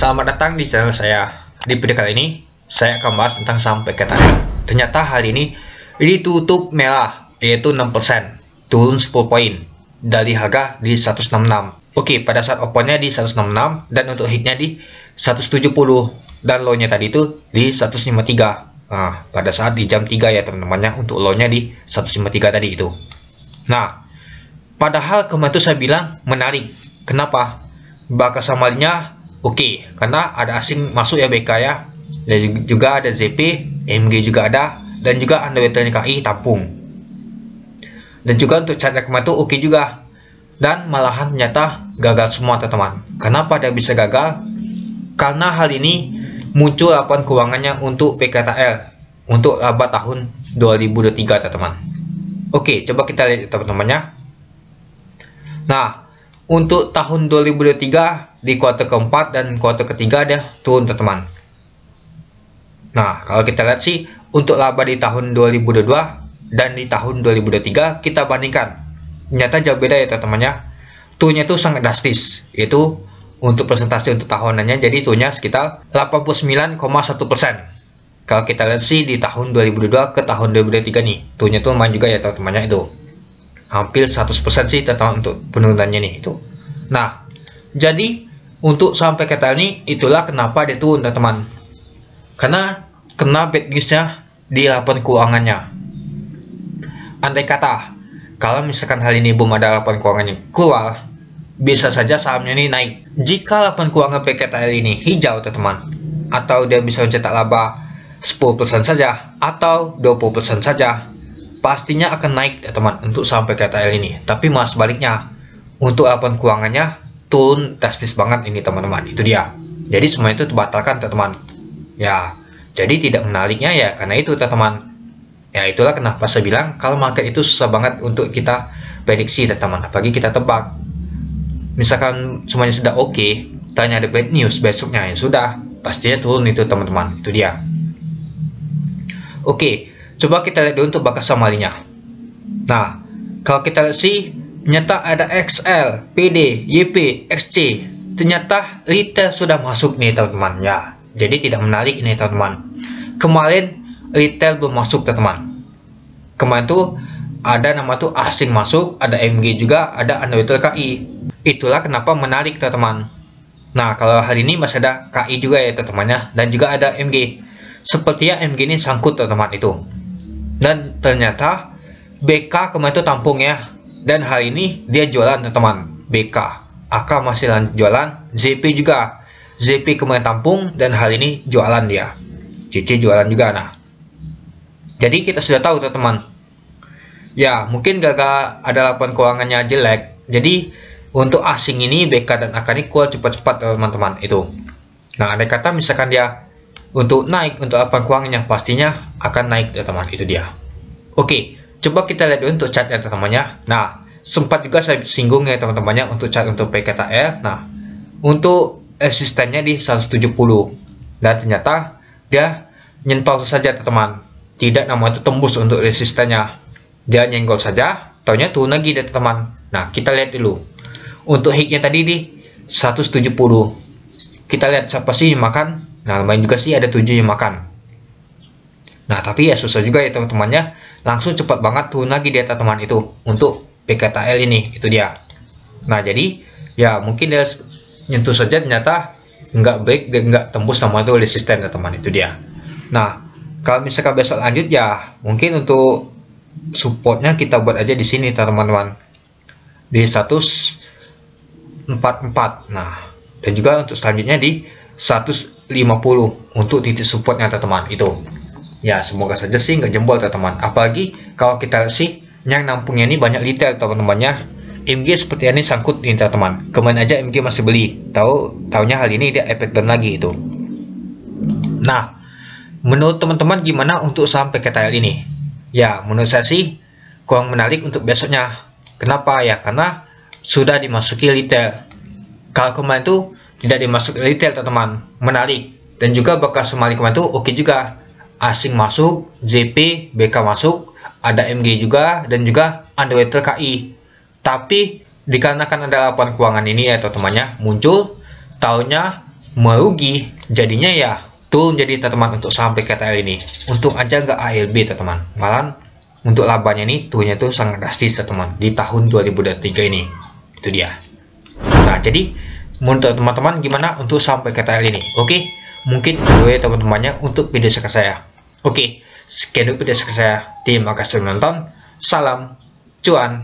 Selamat datang di channel saya. Di video kali ini, saya akan bahas tentang saham PKTL. Ternyata hari ini ditutup merah, yaitu 6%, turun 10 poin dari harga di 166. Oke, pada saat opennya di 166 dan untuk hitnya di 170 dan low-nya tadi itu di 153. Nah, pada saat di jam 3 ya teman-temannya, untuk low-nya di 153 tadi itu. Nah, padahal kemarin itu saya bilang menarik. Kenapa? Bakal samalinya oke, karena ada asing masuk ya BK ya, dan juga ada ZP, MG juga ada, dan juga underwater KI tampung. Dan juga untuk chartnya kemarin itu oke juga, dan malahan ternyata gagal semua teman-teman. Kenapa dia bisa gagal? Karena hal ini muncul laporan keuangannya untuk PKTL untuk laba tahun 2023 teman-teman. Oke, coba kita lihat teman-temannya. Nah, untuk tahun 2023 di kuartal keempat dan kuartal ketiga ada turun teman-teman. Nah, kalau kita lihat sih untuk laba di tahun 2022 dan di tahun 2023 kita bandingkan, ternyata jauh beda ya teman-temannya. Turunnya itu sangat drastis, itu untuk presentasi untuk tahunannya, jadi turunnya sekitar 89,1%. Kalau kita lihat sih di tahun 2022 ke tahun 2023 nih, turunnya tuh lumayan juga ya teman-temannya, itu hampir 100% sih teman-teman untuk penurunannya nih itu. Nah, jadi untuk saham PKTL ini itulah kenapa dia turun teman-teman. Karena kena bad newsnya di laporan keuangannya. Andai kata kalau misalkan hal ini belum ada laporan keuangannya keluar, bisa saja sahamnya ini naik. Jika laporan keuangan PKTL ini hijau teman-teman, atau dia bisa mencetak laba 10% saja atau 20% saja, pastinya akan naik teman-teman untuk saham PKTL ini. Tapi malah sebaliknya, untuk laporan keuangannya turun drastis banget ini teman-teman, itu dia. Jadi semua itu terbatalkan teman-teman ya, jadi tidak menariknya ya karena itu teman-teman ya. Itulah kenapa saya bilang kalau market itu susah banget untuk kita prediksi teman-teman, apalagi kita tebak. Misalkan semuanya sudah oke, tanya ada bad news besoknya, ya sudah pastinya turun itu teman-teman, itu dia. Oke, coba kita lihat dulu untuk bakat samalinya. Nah, kalau kita lihat sih ternyata ada XL, PD, YP, XC. Ternyata retail sudah masuk nih teman-teman ya. Jadi tidak menarik ini teman-teman. Kemarin retail belum masuk teman-teman. Kemarin tuh ada nama tuh asing masuk, ada MG juga, ada underwater KI. Itulah kenapa menarik teman-teman. Nah, kalau hari ini masih ada KI juga ya teman-temannya, dan juga ada MG. Sepertinya MG ini sangkut teman-teman itu. Dan ternyata BK kemarin itu tampung ya. Dan hari ini dia jualan teman-teman, BK, AK masih jualan, ZP juga, ZP kemarin tampung dan hari ini jualan dia, CC jualan juga. Nah, jadi kita sudah tahu teman-teman ya, mungkin gagal ada laporan keuangannya jelek, jadi untuk asing ini BK dan AK ini keluar cepat-cepat teman-teman itu. Nah, andai kata misalkan dia untuk naik untuk laporan keuangannya, pastinya akan naik teman-teman, itu dia. Oke, coba kita lihat dulu untuk chartnya teman-temannya. Nah, sempat juga saya singgung ya teman-temannya untuk chart untuk PKTL. Nah, untuk resistennya di 170 dan ternyata dia nyentuh saja teman-teman, tidak namanya itu tembus untuk resistennya, dia nyenggol saja, taunya turun lagi deh teman-teman. Nah, kita lihat dulu untuk hitnya tadi di 170, kita lihat siapa sih yang makan. Nah, lumayan juga sih, ada 7 yang makan. Nah, tapi ya susah juga ya teman-temannya, langsung cepat banget turun lagi dia teman-teman itu untuk PKTL ini, itu dia. Nah, jadi ya mungkin dia nyentuh saja, ternyata nggak break dan nggak tembus sama itu resisten teman-teman, itu dia. Nah, kalau misalkan besok lanjut ya mungkin untuk supportnya kita buat aja di sini teman-teman, di 144. Nah, dan juga untuk selanjutnya di 150 untuk titik supportnya teman-teman itu. Ya, semoga saja sih nggak jempol teman-teman. Apalagi kalau kita lihat sih yang nampungnya ini banyak retail teman-temannya. MG seperti ini sangkut nih teman-teman. Kemarin aja MG masih beli. Taunya hal ini dia efek down lagi itu. Nah, menurut teman-teman gimana untuk saham PKTL ini? Ya, menurut saya sih kurang menarik untuk besoknya. Kenapa ya? Karena sudah dimasuki retail. Kalau kemarin tuh tidak dimasuki retail teman-teman, menarik. Dan juga bakal semali kemarin tuh oke juga. Asing masuk, ZP, BK masuk, ada MG juga, dan juga underwater KI. Tapi dikarenakan ada laporan keuangan ini ya teman-temannya muncul, tahunnya merugi, jadinya ya turun jadi teman-teman untuk sampai KTL ini. Untung aja nggak ALB teman-teman, malah untuk labanya ini turunnya tuh sangat drastis teman-teman di tahun 2023 ini. Itu dia. Nah, jadi menurut teman-teman gimana untuk sampai KTL ini? Oke, mungkin dulu ya teman-temannya untuk video saya. Oke, sekian dulu video saya. Terima kasih sudah menonton. Salam cuan.